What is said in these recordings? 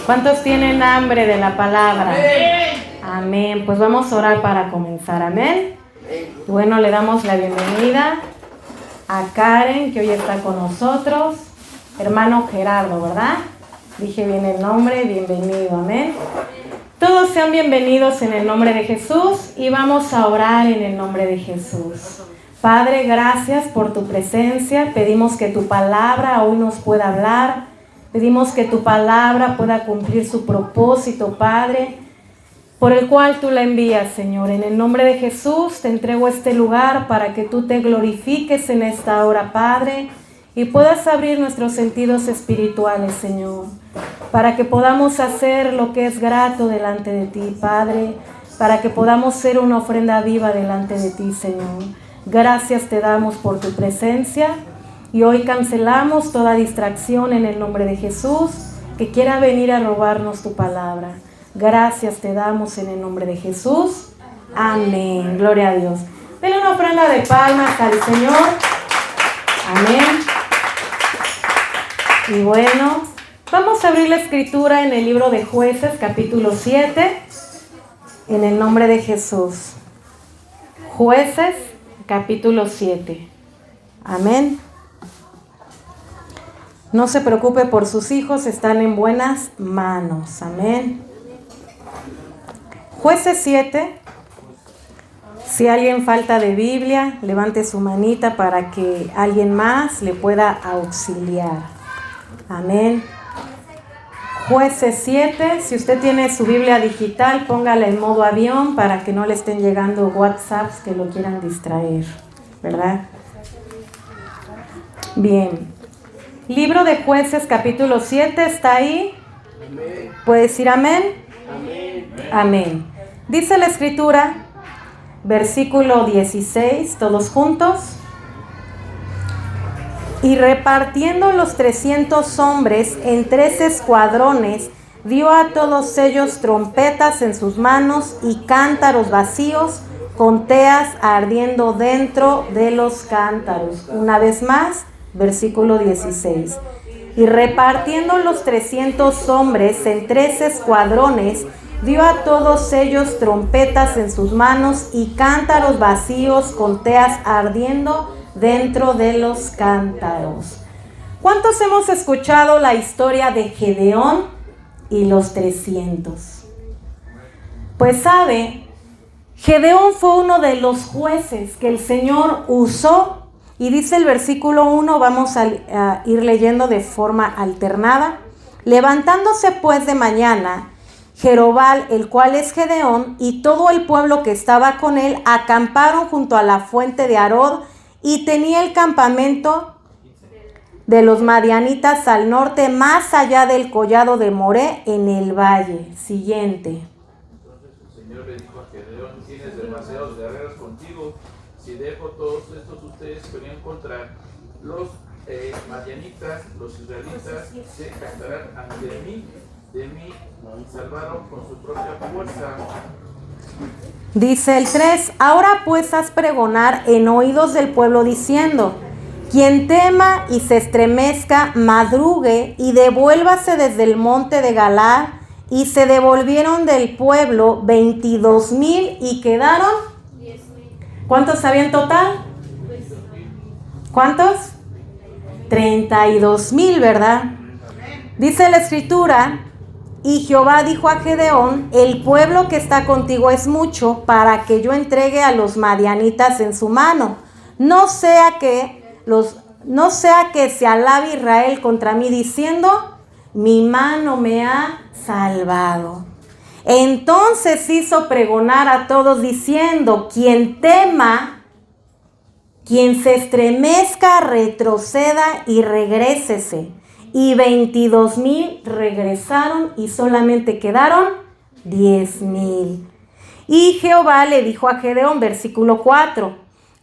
¿Cuántos tienen hambre de la palabra? Amén. Pues vamos a orar para comenzar. Amén. Y bueno, le damos la bienvenida a Karen, que hoy está con nosotros. Hermano Gerardo, ¿verdad? Dije bien el nombre, bienvenido. Amén. Todos sean bienvenidos en el nombre de Jesús y vamos a orar en el nombre de Jesús. Padre, gracias por tu presencia. Pedimos que tu palabra hoy nos pueda hablar. Pedimos que tu palabra pueda cumplir su propósito, Padre, por el cual tú la envías, Señor. En el nombre de Jesús te entrego este lugar para que tú te glorifiques en esta hora, Padre, y puedas abrir nuestros sentidos espirituales, Señor, para que podamos hacer lo que es grato delante de ti, Padre, para que podamos ser una ofrenda viva delante de ti, Señor. Gracias te damos por tu presencia. Y hoy cancelamos toda distracción en el nombre de Jesús que quiera venir a robarnos tu palabra. Gracias te damos en el nombre de Jesús. Amén. Gloria a Dios. Denle una ofrenda de palmas al Señor. Amén. Y bueno, vamos a abrir la escritura en el libro de Jueces, capítulo 7, en el nombre de Jesús. Jueces, capítulo 7. Amén. No se preocupe por sus hijos, están en buenas manos. Amén. Jueces 7. Si alguien falta de Biblia, levante su manita para que alguien más le pueda auxiliar. Amén. Jueces 7. Si usted tiene su Biblia digital, póngala en modo avión para que no le estén llegando WhatsApps que lo quieran distraer, ¿verdad? Bien. Libro de Jueces, capítulo 7, ¿está ahí? Amén. ¿Puede decir amén? Amén. Amén. Dice la escritura, versículo 16, todos juntos. Y repartiendo los 300 hombres en 3 escuadrones, dio a todos ellos trompetas en sus manos y cántaros vacíos, con teas ardiendo dentro de los cántaros. Una vez más, versículo 16. Y repartiendo los 300 hombres en 3 escuadrones, dio a todos ellos trompetas en sus manos y cántaros vacíos con teas ardiendo dentro de los cántaros. ¿Cuántos hemos escuchado la historia de Gedeón y los 300? Pues sabe, Gedeón fue uno de los jueces que el Señor usó. Y dice el versículo 1, vamos a ir leyendo de forma alternada. Levantándose pues de mañana, Jerobal, el cual es Gedeón, y todo el pueblo que estaba con él, acamparon junto a la fuente de Arod, y tenía el campamento de los madianitas al norte, más allá del collado de Moré, en el valle. Siguiente. Entonces el Señor le dijo a Gedeón: tienes demasiados guerreros contigo. Si dejo todos estos, ustedes podrían encontrar los madianitas, los israelitas se jactarán ante de mí salvaron con su propia fuerza. Dice el 3, ahora pues haz pregonar en oídos del pueblo diciendo: quien tema y se estremezca, madrugue y devuélvase desde el monte de Galaad. Y se devolvieron del pueblo 22,000 y quedaron. ¿Cuántos había en total? ¿Cuántos? 32,000, ¿verdad? Dice la escritura, y Jehová dijo a Gedeón: el pueblo que está contigo es mucho para que yo entregue a los madianitas en su mano. No sea que se alabe Israel contra mí diciendo: mi mano me ha salvado. Entonces hizo pregonar a todos diciendo: quien tema, quien se estremezca, retroceda y regrésese. Y 22,000 regresaron y solamente quedaron 10,000. Y Jehová le dijo a Gedeón, versículo 4,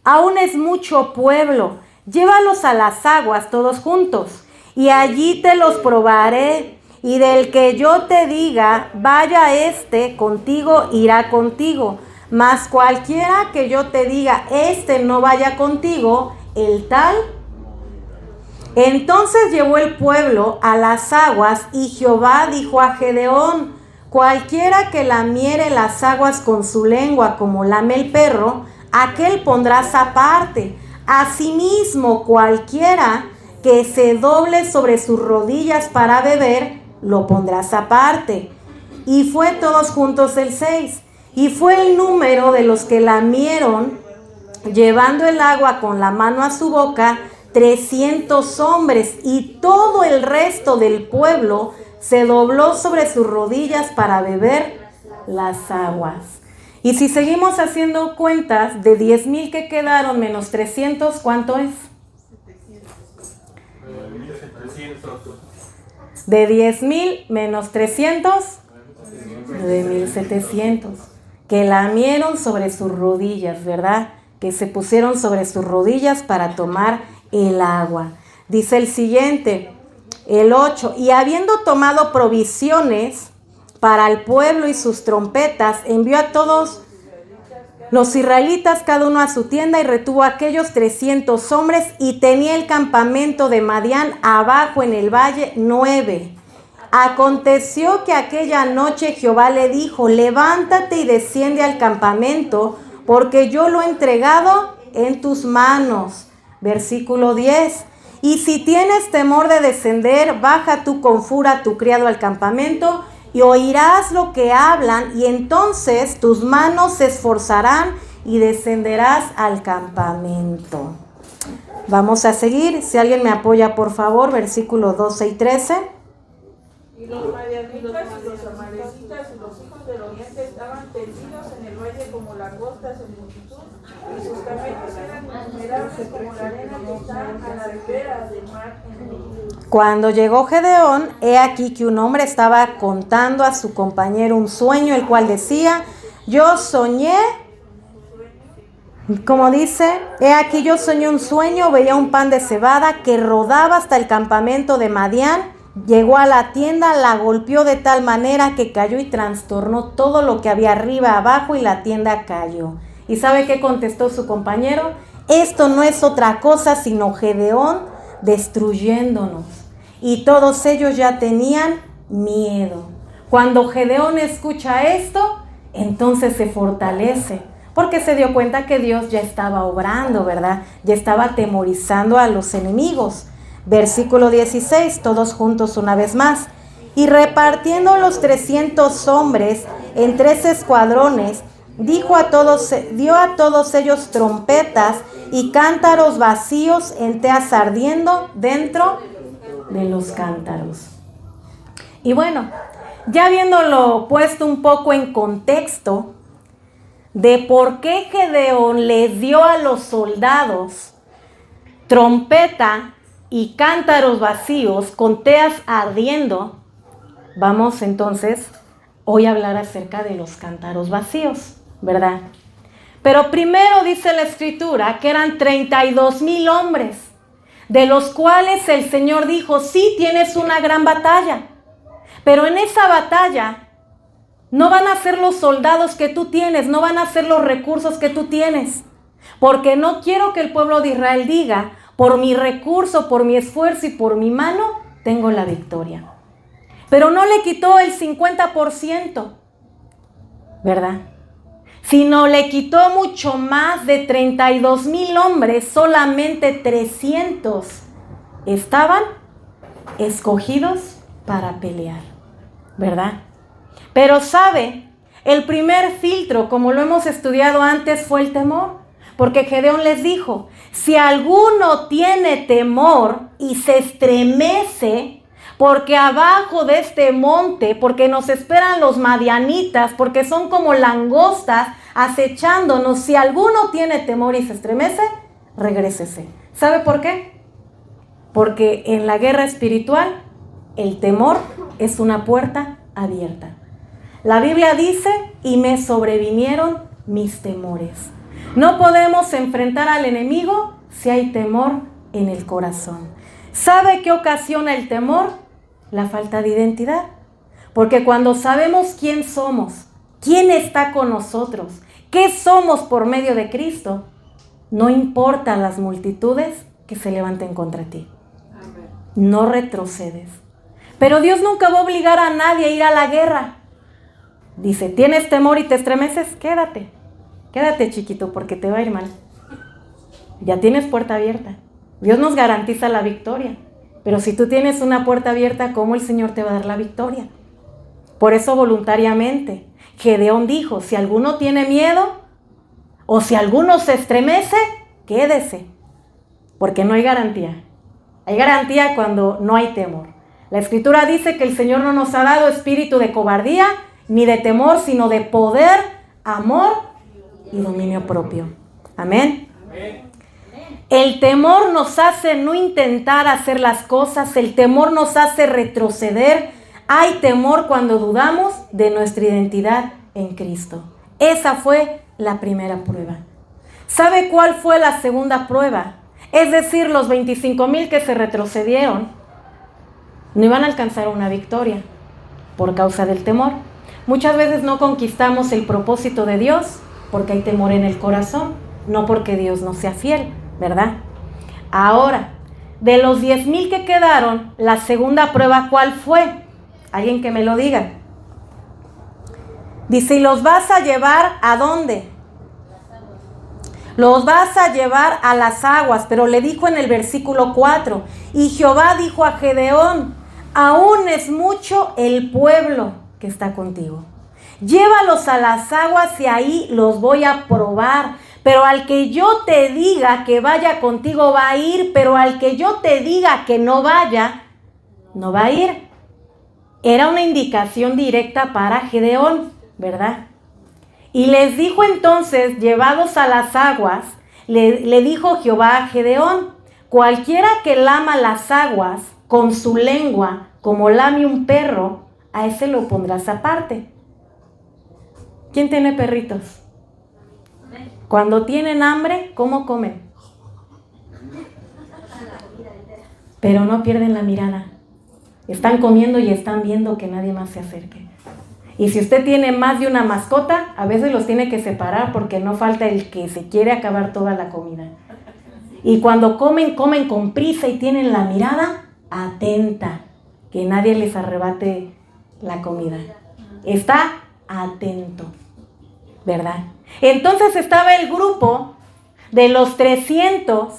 aún es mucho pueblo, llévalos a las aguas todos juntos, y allí te los probaré. Y del que yo te diga, vaya contigo, irá contigo. Mas cualquiera que yo te diga, no vaya contigo, el tal Entonces llevó el pueblo a las aguas, y Jehová dijo a Gedeón: cualquiera que lamiere las aguas con su lengua como lame el perro, aquel pondrás aparte. Asimismo, cualquiera que se doble sobre sus rodillas para beber, lo pondrás aparte. Y fue todos juntos el 6. Y fue el número de los que lamieron, llevando el agua con la mano a su boca, 300 hombres. Y todo el resto del pueblo se dobló sobre sus rodillas para beber las aguas. Y si seguimos haciendo cuentas, de 10,000 que quedaron menos 300, ¿cuánto es? 700. De 10,000 menos 300, 9,700. Que lamieron sobre sus rodillas, ¿verdad? Que se pusieron sobre sus rodillas para tomar el agua. Dice el siguiente, el 8, y habiendo tomado provisiones para el pueblo y sus trompetas, envió a todos los israelitas, cada uno a su tienda, y retuvo a aquellos 300 hombres, y tenía el campamento de Madián abajo en el valle 9. Aconteció que aquella noche Jehová le dijo: levántate y desciende al campamento, porque yo lo he entregado en tus manos. Versículo 10. Y si tienes temor de descender, baja tú con Fura a tu criado al campamento, y oirás lo que hablan, y entonces tus manos se esforzarán y descenderás al campamento. Vamos a seguir. Si alguien me apoya, por favor, versículos 12 y 13. Y los madianitas y los amalecitas y los hijos del oriente estaban tendidos en el valle como langostas en multitud, y sus camellos eran innumerables como la arena que está a la ribera del mar en multitud. Cuando llegó Gedeón, he aquí que un hombre estaba contando a su compañero un sueño, el cual decía: yo soñé, como dice, he aquí yo soñé un sueño, veía un pan de cebada que rodaba hasta el campamento de Madián. Llegó a la tienda, la golpeó de tal manera que cayó y trastornó todo lo que había arriba, abajo, y la tienda cayó. ¿Y sabe qué contestó su compañero? Esto no es otra cosa sino Gedeón destruyéndonos. Y todos ellos ya tenían miedo. Cuando Gedeón escucha esto, entonces se fortalece, porque se dio cuenta que Dios ya estaba obrando, ¿verdad? Ya estaba atemorizando a los enemigos. Versículo 16, todos juntos una vez más. Y repartiendo los 300 hombres en 3 escuadrones, dio a todos ellos trompetas y cántaros vacíos en teas ardiendo dentro de los cántaros. Y bueno, ya habiéndolo puesto un poco en contexto de por qué Gedeón les dio a los soldados trompeta y cántaros vacíos con teas ardiendo, vamos entonces hoy a hablar acerca de los cántaros vacíos, ¿verdad? Pero primero dice la Escritura que eran 32,000 hombres, de los cuales el Señor dijo: sí, tienes una gran batalla, pero en esa batalla no van a ser los soldados que tú tienes, no van a ser los recursos que tú tienes, porque no quiero que el pueblo de Israel diga: por mi recurso, por mi esfuerzo y por mi mano, tengo la victoria. Pero no le quitó el 50%, ¿verdad? Sino le quitó mucho más de 32,000 hombres, solamente 300 estaban escogidos para pelear, ¿verdad? Pero sabe, el primer filtro, como lo hemos estudiado antes, fue el temor. Porque Gedeón les dijo: si alguno tiene temor y se estremece, porque abajo de este monte, porque nos esperan los madianitas, porque son como langostas acechándonos, si alguno tiene temor y se estremece, regrésese. ¿Sabe por qué? Porque en la guerra espiritual, el temor es una puerta abierta. La Biblia dice: y me sobrevinieron mis temores. No podemos enfrentar al enemigo si hay temor en el corazón. ¿Sabe qué ocasiona el temor? La falta de identidad. Porque cuando sabemos quién somos, quién está con nosotros, qué somos por medio de Cristo, no importa las multitudes que se levanten contra ti. no retrocedes. Pero Dios nunca va a obligar a nadie a ir a la guerra. Dice, ¿tienes temor y te estremeces? Quédate chiquito, porque te va a ir mal. Ya tienes puerta abierta. Dios nos garantiza la victoria. Pero si tú tienes una puerta abierta, ¿cómo el Señor te va a dar la victoria? Por eso voluntariamente, Gedeón dijo, si alguno tiene miedo o si alguno se estremece, quédese. Porque no hay garantía. Hay garantía cuando no hay temor. La Escritura dice que el Señor no nos ha dado espíritu de cobardía ni de temor, sino de poder, amor y dominio propio. Amén. Amén. El temor nos hace no intentar hacer las cosas, el temor nos hace retroceder. Hay temor cuando dudamos de nuestra identidad en Cristo. Esa fue la primera prueba. ¿Sabe cuál fue la segunda prueba? Es decir, los 25,000 que se retrocedieron no iban a alcanzar una victoria por causa del temor. Muchas veces no conquistamos el propósito de Dios porque hay temor en el corazón, no porque Dios no sea fiel, ¿verdad? Ahora, de los 10,000 que quedaron, la segunda prueba, ¿cuál fue? Alguien que me lo diga. Dice, ¿y los vas a llevar a dónde? Los vas a llevar a las aguas, pero le dijo en el versículo 4, y Jehová dijo a Gedeón, aún es mucho el pueblo que está contigo. Llévalos a las aguas y ahí los voy a probar. Pero al que yo te diga que vaya contigo va a ir, pero al que yo te diga que no vaya, no va a ir. Era una indicación directa para Gedeón, ¿verdad? Y les dijo entonces, llevados a las aguas, le dijo Jehová a Gedeón, cualquiera que lama las aguas con su lengua, como lame un perro, a ese lo pondrás aparte. ¿Quién tiene perritos? Cuando tienen hambre, ¿cómo comen? Pero no pierden la mirada. Están comiendo y están viendo que nadie más se acerque. Y si usted tiene más de una mascota, a veces los tiene que separar porque no falta el que se quiere acabar toda la comida. Y cuando comen con prisa y tienen la mirada atenta, que nadie les arrebate la comida. Está atento, ¿verdad? Entonces estaba el grupo de los 300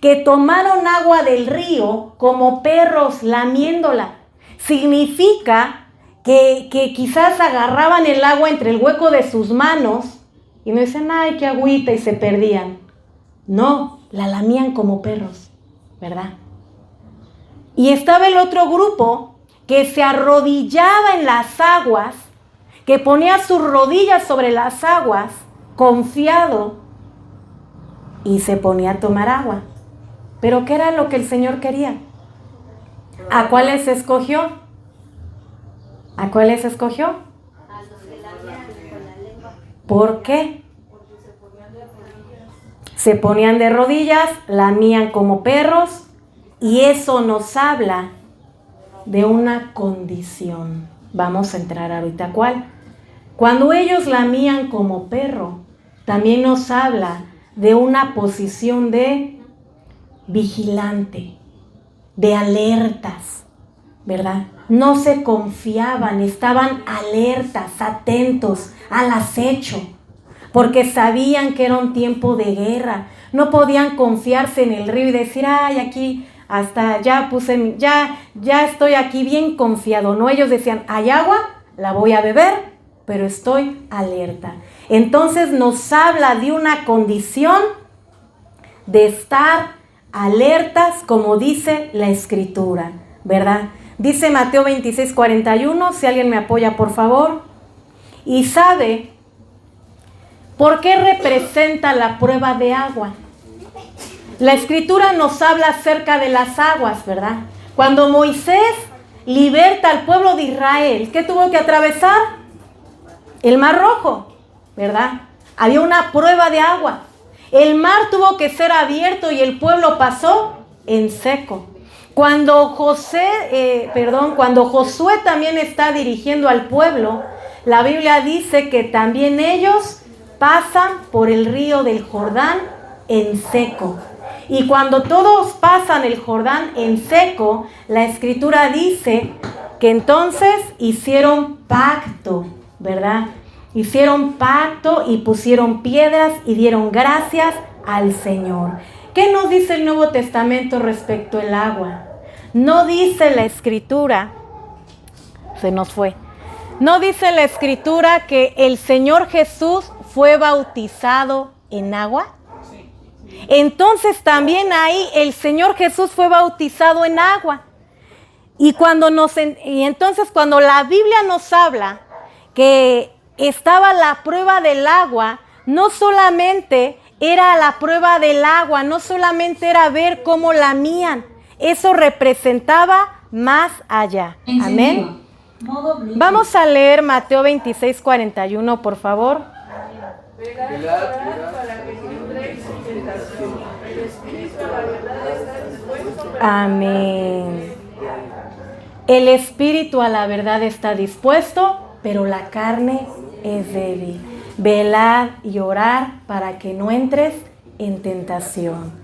que tomaron agua del río como perros lamiéndola. Significa que quizás agarraban el agua entre el hueco de sus manos y no dicen, ay, qué agüita, y se perdían. No, la lamían como perros, ¿verdad? Y estaba el otro grupo que se arrodillaba en las aguas, que ponía sus rodillas sobre las aguas, confiado, y se ponía a tomar agua. ¿Pero qué era lo que el Señor quería? ¿A cuáles escogió? ¿A cuáles escogió? A los que lamían con la lengua. ¿Por qué? Se ponían de rodillas, lamían como perros, y eso nos habla de una condición. Vamos a entrar ahorita cuál. Cuando ellos lamían como perro, también nos habla de una posición de vigilante, de alertas, ¿verdad? No se confiaban, estaban alertas, atentos, al acecho, porque sabían que era un tiempo de guerra. No podían confiarse en el río y decir, ay, aquí hasta ya estoy aquí bien confiado. No, ellos decían, hay agua, la voy a beber, pero estoy alerta. Entonces nos habla de una condición de estar alertas, como dice la Escritura, ¿verdad? Dice Mateo 26:41, si alguien me apoya, por favor. Y sabe por qué representa la prueba de agua. La Escritura nos habla acerca de las aguas, ¿verdad? Cuando Moisés liberta al pueblo de Israel, ¿qué tuvo que atravesar? El Mar Rojo, ¿verdad? Había una prueba de agua. El mar tuvo que ser abierto y el pueblo pasó en seco. Cuando Josué también está dirigiendo al pueblo, la Biblia dice que también ellos pasan por el río del Jordán en seco. Y cuando todos pasan el Jordán en seco, la Escritura dice que entonces hicieron pacto, ¿verdad? Hicieron pacto y pusieron piedras y dieron gracias al Señor. ¿Qué nos dice el Nuevo Testamento respecto al agua? No dice la Escritura, se nos fue, no dice la Escritura que el Señor Jesús fue bautizado en agua. Entonces también ahí el Señor Jesús fue bautizado en agua. Y entonces cuando la Biblia nos habla que estaba la prueba del agua, no solamente era la prueba del agua, no solamente era ver cómo lamían, eso representaba más allá. Amén. Vamos a leer Mateo 26:41, por favor. Velad y orad para que no entréis en tentación. El Espíritu a la verdad está dispuesto, pero Amén. El Espíritu a la verdad está dispuesto, pero la carne es débil. Velad y orad para que no entres en tentación.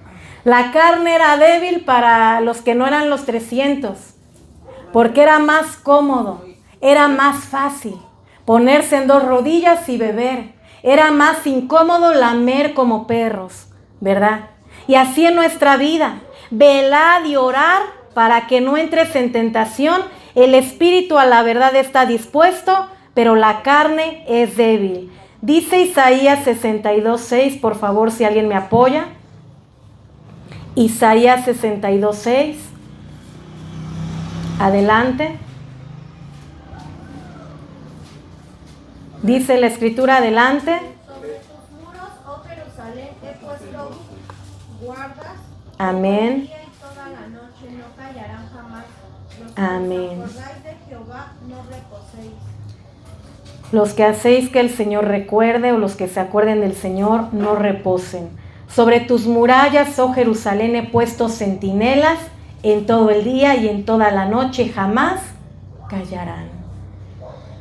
La carne era débil para los que no eran los 300, porque era más cómodo, era más fácil ponerse en 2 rodillas y beber. Era más incómodo lamer como perros, ¿verdad? Y así en nuestra vida, velad y orar para que no entres en tentación. El espíritu a la verdad está dispuesto, pero la carne es débil. Dice Isaías 62:6, por favor, si alguien me apoya. Isaías 62:6. Adelante. Dice la Escritura, adelante. Sobre tus muros, oh Jerusalén, he puesto guardas. Amén. Todo el día y toda la noche no callarán jamás. Los que Amén. os acordáis de Jehová, no reposéis. Los que hacéis que el Señor recuerde, o los que se acuerden del Señor, no reposen. Sobre tus murallas, oh Jerusalén, he puesto centinelas en todo el día y en toda la noche, jamás callarán.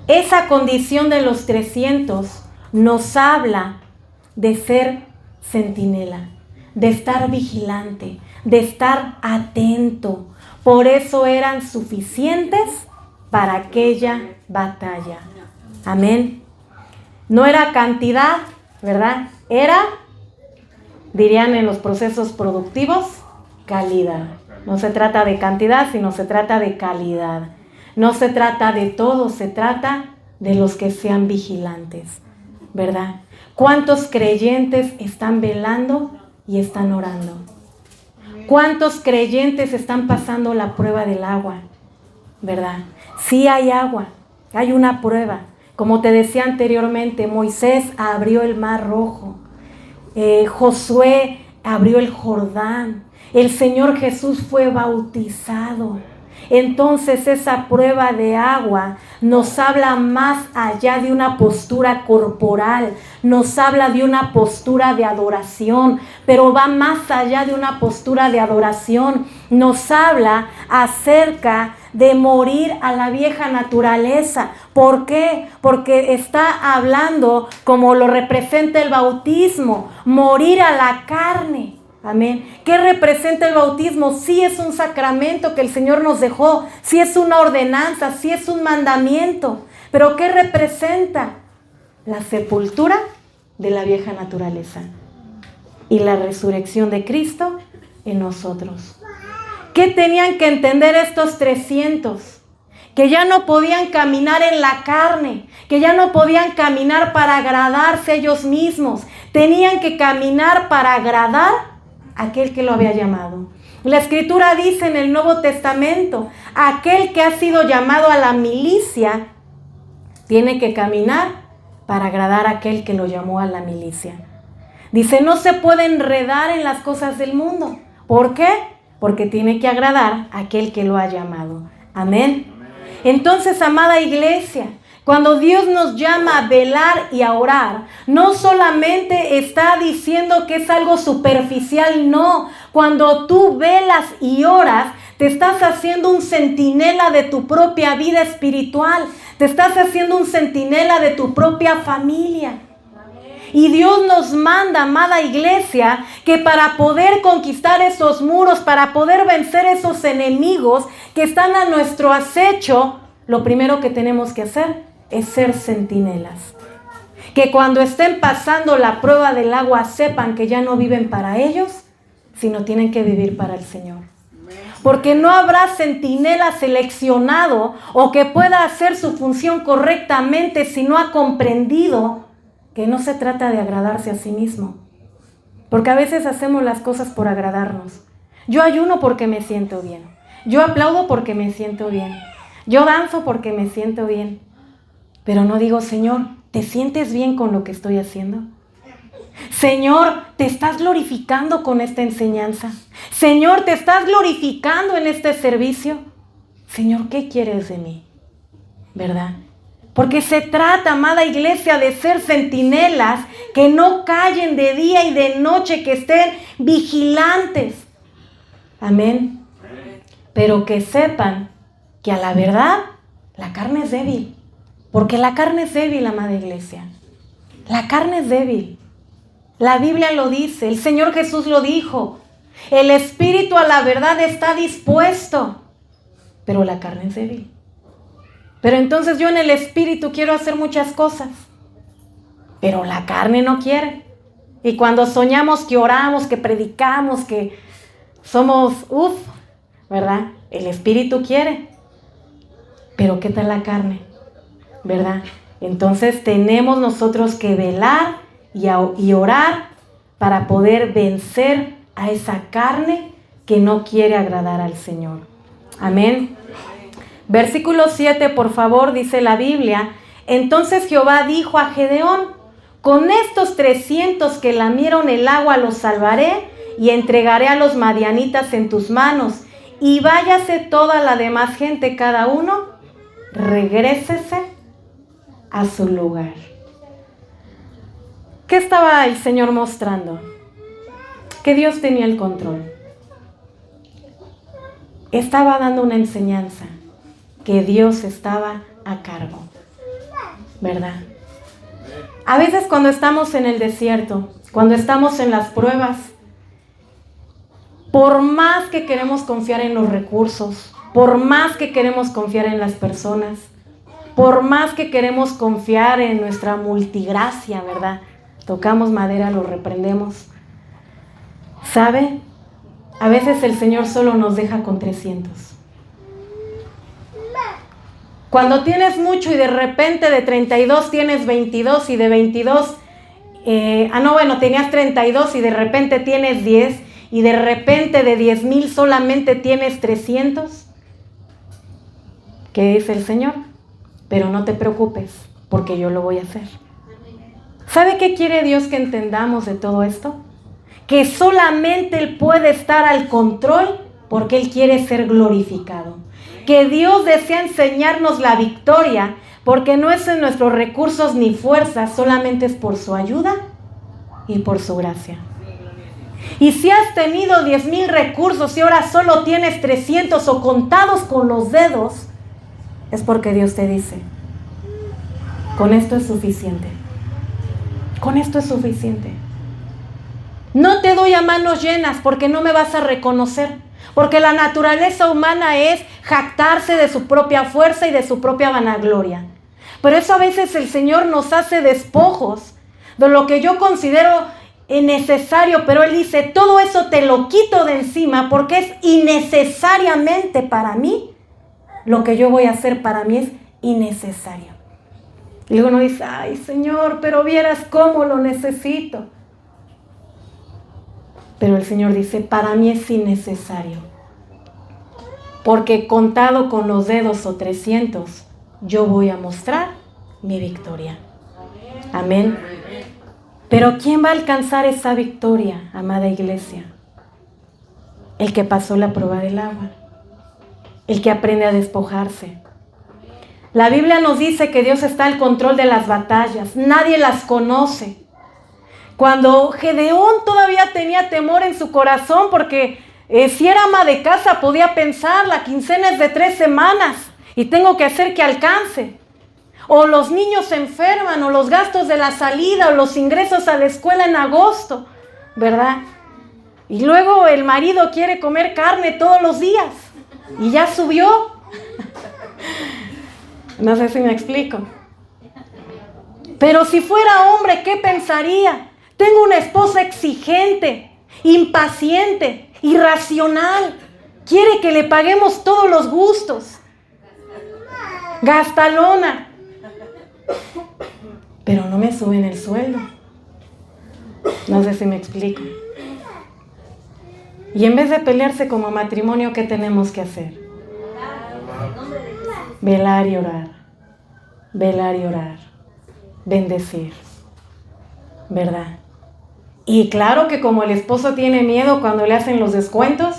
Esa condición de los 300 nos habla de ser centinela, de estar vigilante, de estar atento. Por eso eran suficientes para aquella batalla. Amén. No era cantidad, ¿verdad? Era, dirían en los procesos productivos, calidad. No se trata de cantidad, sino se trata de calidad. No se trata de todo, se trata de los que sean vigilantes, ¿verdad? ¿Cuántos creyentes están velando y están orando? ¿Cuántos creyentes están pasando la prueba del agua? ¿Verdad? Sí hay agua, hay una prueba. Como te decía anteriormente, Moisés abrió el mar rojo. Josué abrió el Jordán. El Señor Jesús fue bautizado. Entonces esa prueba de agua nos habla más allá de una postura corporal, nos habla de una postura de adoración, pero va más allá de una postura de adoración, nos habla acerca de morir a la vieja naturaleza. ¿Por qué? Porque está hablando como lo representa el bautismo, morir a la carne. Amén. ¿Qué representa el bautismo? Sí es un sacramento que el Señor nos dejó, sí es una ordenanza, sí es un mandamiento. Pero ¿qué representa? La sepultura de la vieja naturaleza y la resurrección de Cristo en nosotros. ¿Qué tenían que entender estos 300? Que ya no podían caminar en la carne, que ya no podían caminar para agradarse a ellos mismos. Tenían que caminar para agradar aquel que lo había llamado. La Escritura dice en el Nuevo Testamento, aquel que ha sido llamado a la milicia tiene que caminar para agradar a aquel que lo llamó a la milicia. Dice, no se puede enredar en las cosas del mundo. ¿Por qué? Porque tiene que agradar a aquel que lo ha llamado. Amén. Entonces, amada iglesia, cuando Dios nos llama a velar y a orar, no solamente está diciendo que es algo superficial, no. Cuando tú velas y oras, te estás haciendo un centinela de tu propia vida espiritual. Te estás haciendo un centinela de tu propia familia. Y Dios nos manda, amada iglesia, que para poder conquistar esos muros, para poder vencer esos enemigos que están a nuestro acecho, lo primero que tenemos que hacer es ser centinelas. Que cuando estén pasando la prueba del agua sepan que ya no viven para ellos, sino tienen que vivir para el Señor. Porque no habrá centinela seleccionado o que pueda hacer su función correctamente si no ha comprendido que no se trata de agradarse a sí mismo. Porque a veces hacemos las cosas por agradarnos. Yo ayuno porque me siento bien. Yo aplaudo porque me siento bien. Yo danzo porque me siento bien. Pero no digo, Señor, ¿te sientes bien con lo que estoy haciendo? Señor, ¿te estás glorificando con esta enseñanza? Señor, ¿te estás glorificando en este servicio? Señor, ¿qué quieres de mí? ¿Verdad? Porque se trata, amada iglesia, de ser centinelas que no callen de día y de noche, que estén vigilantes. Amén. Pero que sepan que a la verdad la carne es débil. Porque la carne es débil, amada iglesia. La carne es débil. La Biblia lo dice, el Señor Jesús lo dijo. El espíritu a la verdad está dispuesto, pero la carne es débil. Pero entonces yo en el espíritu quiero hacer muchas cosas, pero la carne no quiere. Y cuando soñamos que oramos, que predicamos, que somos, ¿verdad? El espíritu quiere, pero ¿qué tal la carne? ¿Verdad? Entonces tenemos nosotros que velar y orar para poder vencer a esa carne que no quiere agradar al Señor. Amén. Versículo 7, por favor, dice la Biblia: entonces Jehová dijo a Gedeón: con estos 300 que lamieron el agua los salvaré y entregaré a los madianitas en tus manos, y váyase toda la demás gente, cada uno regrésese a su lugar. ¿Qué estaba el Señor mostrando? Que Dios tenía el control. Estaba dando una enseñanza, que Dios estaba a cargo, ¿verdad? A veces cuando estamos en el desierto, cuando estamos en las pruebas, por más que queremos confiar en los recursos, por más que queremos confiar en las personas, por más que queremos confiar en nuestra multigracia, ¿verdad? Tocamos madera, lo reprendemos. ¿Sabe? A veces el Señor solo nos deja con 300. Cuando tienes mucho y de repente de 32 tienes 22 y de 22, tenías 32 y de repente tienes 10 y de repente de 10,000 solamente tienes 300. ¿Qué dice el Señor? Pero no te preocupes, porque yo lo voy a hacer. ¿Sabe qué quiere Dios que entendamos de todo esto? Que solamente Él puede estar al control porque Él quiere ser glorificado. Que Dios desea enseñarnos la victoria porque no es en nuestros recursos ni fuerzas, solamente es por su ayuda y por su gracia. Y si has tenido 10,000 recursos y ahora solo tienes 300 o contados con los dedos, es porque Dios te dice: con esto es suficiente. Con esto es suficiente. No te doy a manos llenas porque no me vas a reconocer. Porque la naturaleza humana es jactarse de su propia fuerza y de su propia vanagloria. Pero eso a veces el Señor nos hace despojos de lo que yo considero necesario. Pero Él dice: todo eso te lo quito de encima porque es innecesariamente para mí. Lo que yo voy a hacer para mí es innecesario. Y luego uno dice: ay, Señor, pero vieras cómo lo necesito. Pero el Señor dice: para mí es innecesario. Porque contado con los dedos o 300, yo voy a mostrar mi victoria. Amén. Pero ¿quién va a alcanzar esa victoria, amada iglesia? El que pasó la prueba del agua. El que aprende a despojarse. La Biblia nos dice que Dios está al control de las batallas. Nadie las conoce. Cuando Gedeón todavía tenía temor en su corazón, porque si era ama de casa podía pensar: la quincena es de 3 semanas y tengo que hacer que alcance. o los niños se enferman, o los gastos de la salida, o los ingresos a la escuela en agosto, ¿verdad? Y luego el marido quiere comer carne todos los días y ya subió. No sé si me explico. Pero si fuera hombre, ¿qué pensaría? Tengo una esposa exigente, impaciente, irracional. Quiere que le paguemos todos los gustos. Gastalona. Pero no me suben el sueldo. No sé si me explico. Y en vez de pelearse como matrimonio, ¿qué tenemos que hacer? Velar y orar. Velar y orar. Bendecir. ¿Verdad? Y claro que como el esposo tiene miedo cuando le hacen los descuentos,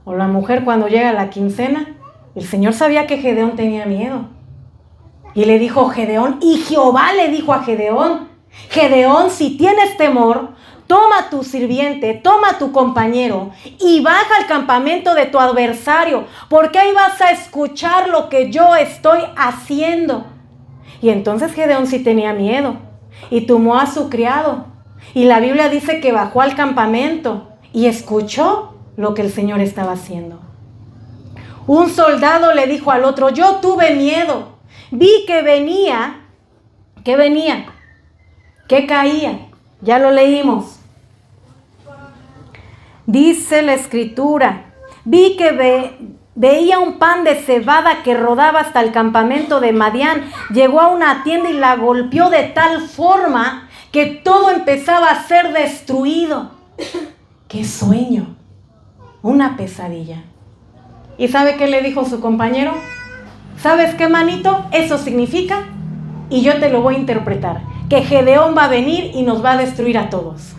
o la mujer cuando llega la quincena, el Señor sabía que Gedeón tenía miedo. Y le dijo Gedeón, y Jehová le dijo a Gedeón, Gedeón, si tienes temor, toma tu sirviente, toma tu compañero y baja al campamento de tu adversario, porque ahí vas a escuchar lo que yo estoy haciendo. Y entonces Gedeón sí tenía miedo y tomó a su criado. Y la Biblia dice que bajó al campamento y escuchó lo que el Señor estaba haciendo. Un soldado le dijo al otro, yo tuve miedo, vi que venía, que caía. Ya lo leímos. Dice la Escritura, vi que veía un pan de cebada que rodaba hasta el campamento de Madián. Llegó a una tienda y la golpeó de tal forma que todo empezaba a ser destruido. ¡Qué sueño! Una pesadilla. ¿Y sabe qué le dijo su compañero? ¿Sabes qué, manito? Eso significa, y yo te lo voy a interpretar, que Gedeón va a venir y nos va a destruir a todos.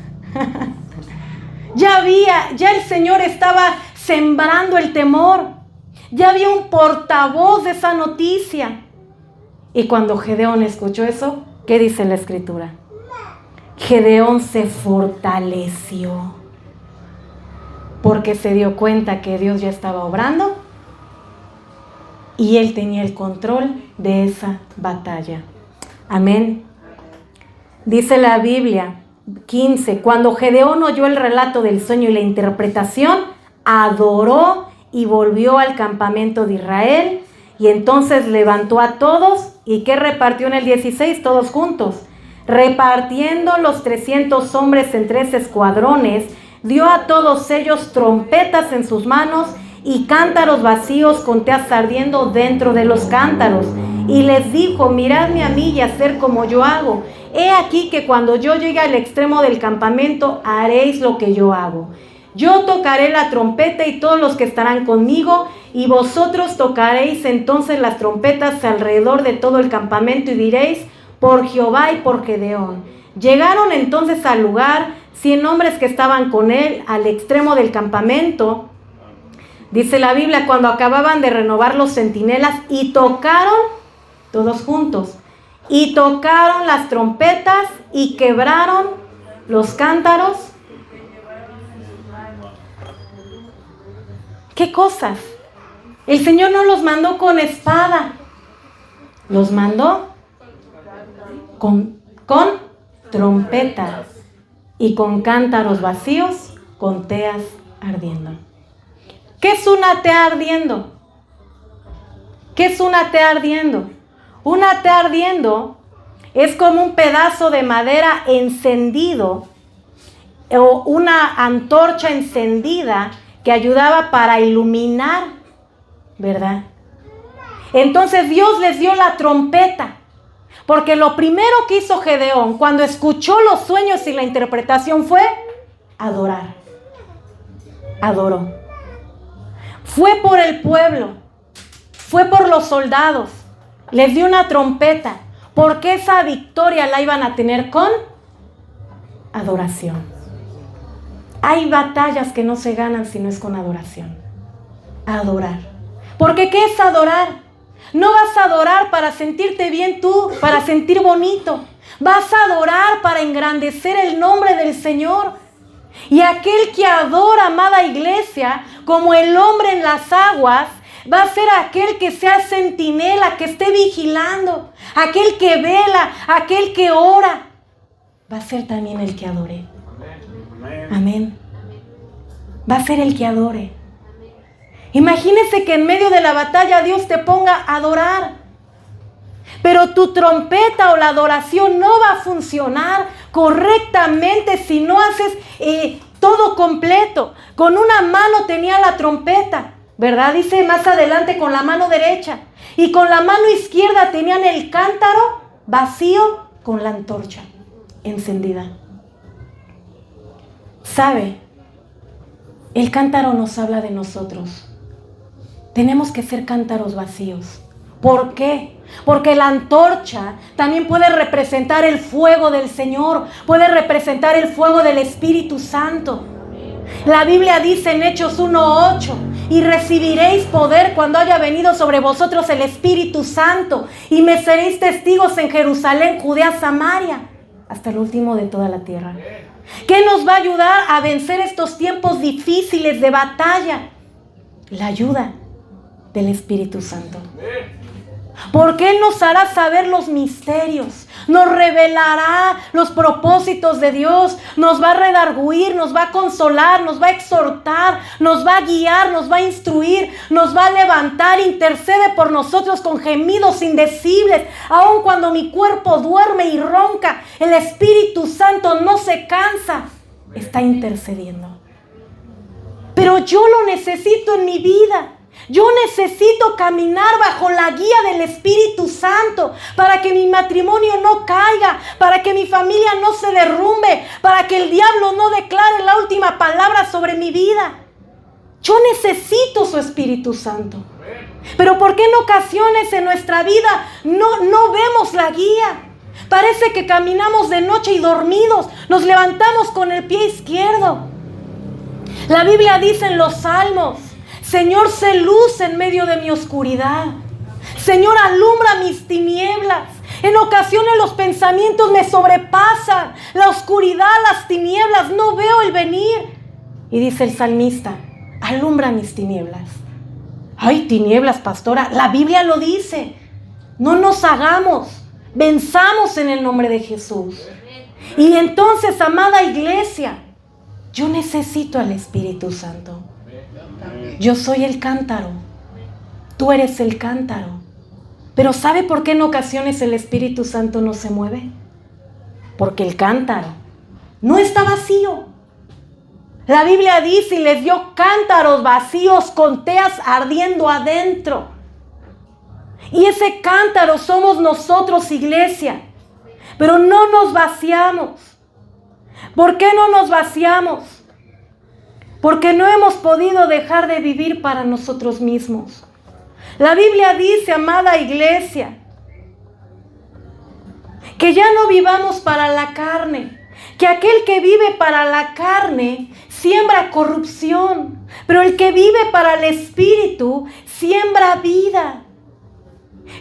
Ya el Señor estaba sembrando el temor. Ya había un portavoz de esa noticia. Y cuando Gedeón escuchó eso, ¿qué dice la Escritura? Gedeón se fortaleció porque se dio cuenta que Dios ya estaba obrando y él tenía el control de esa batalla. Amén. Dice la Biblia 15, cuando Gedeón oyó el relato del sueño y la interpretación, adoró y volvió al campamento de Israel, y entonces levantó a todos. ¿Y qué repartió en el 16? Todos juntos. Repartiendo los 300 hombres en 3 escuadrones, dio a todos ellos trompetas en sus manos y cántaros vacíos con teas ardiendo dentro de los cántaros. Y les dijo, miradme a mí y hacer como yo hago. He aquí que cuando yo llegue al extremo del campamento, haréis lo que yo hago. Yo tocaré la trompeta y todos los que estarán conmigo, y vosotros tocaréis entonces las trompetas alrededor de todo el campamento y diréis, por Jehová y por Gedeón. Llegaron entonces al lugar 100 hombres que estaban con él al extremo del campamento. Dice la Biblia, cuando acababan de renovar los centinelas, y tocaron, todos juntos, y tocaron las trompetas y quebraron los cántaros. ¿Qué cosas? El Señor no los mandó con espada, los mandó con trompetas y con cántaros vacíos, con teas ardiendo. ¿Qué es una tea ardiendo? ¿Qué es una tea ardiendo? Una tea ardiendo es como un pedazo de madera encendido o una antorcha encendida que ayudaba para iluminar, ¿verdad? Entonces Dios les dio la trompeta, porque lo primero que hizo Gedeón cuando escuchó los sueños y la interpretación fue adorar. Adoró. Fue por el pueblo, fue por los soldados, les dio una trompeta, porque esa victoria la iban a tener con adoración. Hay batallas que no se ganan si no es con adoración. Adorar. Porque ¿qué es adorar? No vas a adorar para sentirte bien tú, para sentir bonito. Vas a adorar para engrandecer el nombre del Señor. Y aquel que adora, amada iglesia, como el hombre en las aguas, va a ser aquel que sea centinela, que esté vigilando, aquel que vela, aquel que ora. Va a ser también el que adore. Amén. Va a ser el que adore. Imagínese que en medio de la batalla Dios te ponga a adorar. Pero tu trompeta o la adoración no va a funcionar correctamente si no haces todo completo. Con una mano tenía la trompeta, ¿verdad? Dice más adelante con la mano derecha. Y con la mano izquierda tenían el cántaro vacío con la antorcha encendida. ¿Sabe? El cántaro nos habla de nosotros. Tenemos que ser cántaros vacíos. ¿Por qué? Porque la antorcha también puede representar el fuego del Señor, puede representar el fuego del Espíritu Santo. La Biblia dice en Hechos 1:8, y recibiréis poder cuando haya venido sobre vosotros el Espíritu Santo, y me seréis testigos en Jerusalén, Judea, Samaria, hasta el último de toda la tierra. ¿Qué nos va a ayudar a vencer estos tiempos difíciles de batalla? La ayuda del Espíritu Santo. Porque Él nos hará saber los misterios, nos revelará los propósitos de Dios, nos va a redarguir, nos va a consolar, nos va a exhortar, nos va a guiar, nos va a instruir, nos va a levantar, intercede por nosotros con gemidos indecibles. Aun cuando mi cuerpo duerme y ronca, el Espíritu Santo no se cansa, está intercediendo. Pero yo lo necesito en mi vida. Yo necesito caminar bajo la guía del Espíritu Santo para que mi matrimonio no caiga, para que mi familia no se derrumbe, para que el diablo no declare la última palabra sobre mi vida. Yo necesito su Espíritu Santo. Pero ¿por qué en ocasiones en nuestra vida no vemos la guía? Parece que caminamos de noche y dormidos, nos levantamos con el pie izquierdo. La Biblia dice en los Salmos: Señor, sé luz en medio de mi oscuridad. Señor, alumbra mis tinieblas. En ocasiones los pensamientos me sobrepasan. La oscuridad, las tinieblas, no veo el venir. Y dice el salmista: alumbra mis tinieblas. Ay, tinieblas, pastora. La Biblia lo dice. No nos hagamos. Venzamos en el nombre de Jesús. Y entonces, amada iglesia, yo necesito al Espíritu Santo. Yo soy el cántaro, tú eres el cántaro. Pero ¿sabe por qué en ocasiones el Espíritu Santo no se mueve? Porque el cántaro no está vacío. La Biblia dice: y les dio cántaros vacíos con teas ardiendo adentro. Y ese cántaro somos nosotros, iglesia. Pero no nos vaciamos. ¿Por qué no nos vaciamos? Porque no hemos podido dejar de vivir para nosotros mismos. La Biblia dice, amada iglesia, que ya no vivamos para la carne, que aquel que vive para la carne siembra corrupción, pero el que vive para el Espíritu siembra vida.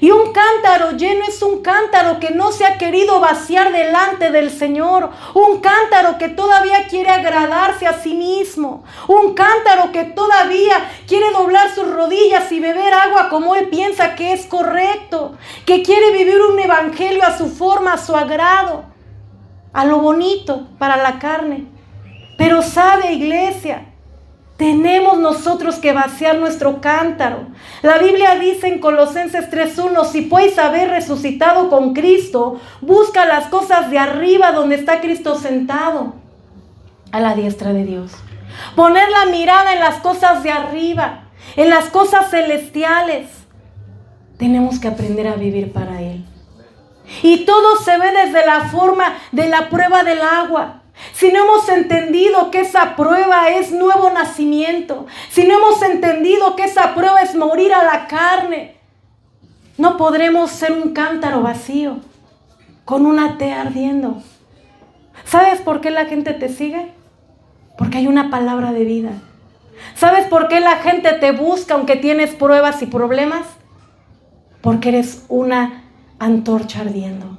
Y un cántaro lleno es un cántaro que no se ha querido vaciar delante del Señor. Un cántaro que todavía quiere agradarse a sí mismo. Un cántaro que todavía quiere doblar sus rodillas y beber agua como él piensa que es correcto. Que quiere vivir un evangelio a su forma, a su agrado, a lo bonito para la carne. Pero sabe, iglesia, tenemos nosotros que vaciar nuestro cántaro. La Biblia dice en Colosenses 3:1: si pues haber resucitado con Cristo, busca las cosas de arriba donde está Cristo sentado a la diestra de Dios. Poner la mirada en las cosas de arriba, en las cosas celestiales. Tenemos que aprender a vivir para Él. Y todo se ve desde la forma de la prueba del agua. Si no hemos entendido que esa prueba es nuevo nacimiento, si no hemos entendido que esa prueba es morir a la carne, no podremos ser un cántaro vacío, con una tea ardiendo. ¿Sabes por qué la gente te sigue? Porque hay una palabra de vida. ¿Sabes por qué la gente te busca aunque tienes pruebas y problemas? Porque eres una antorcha ardiendo.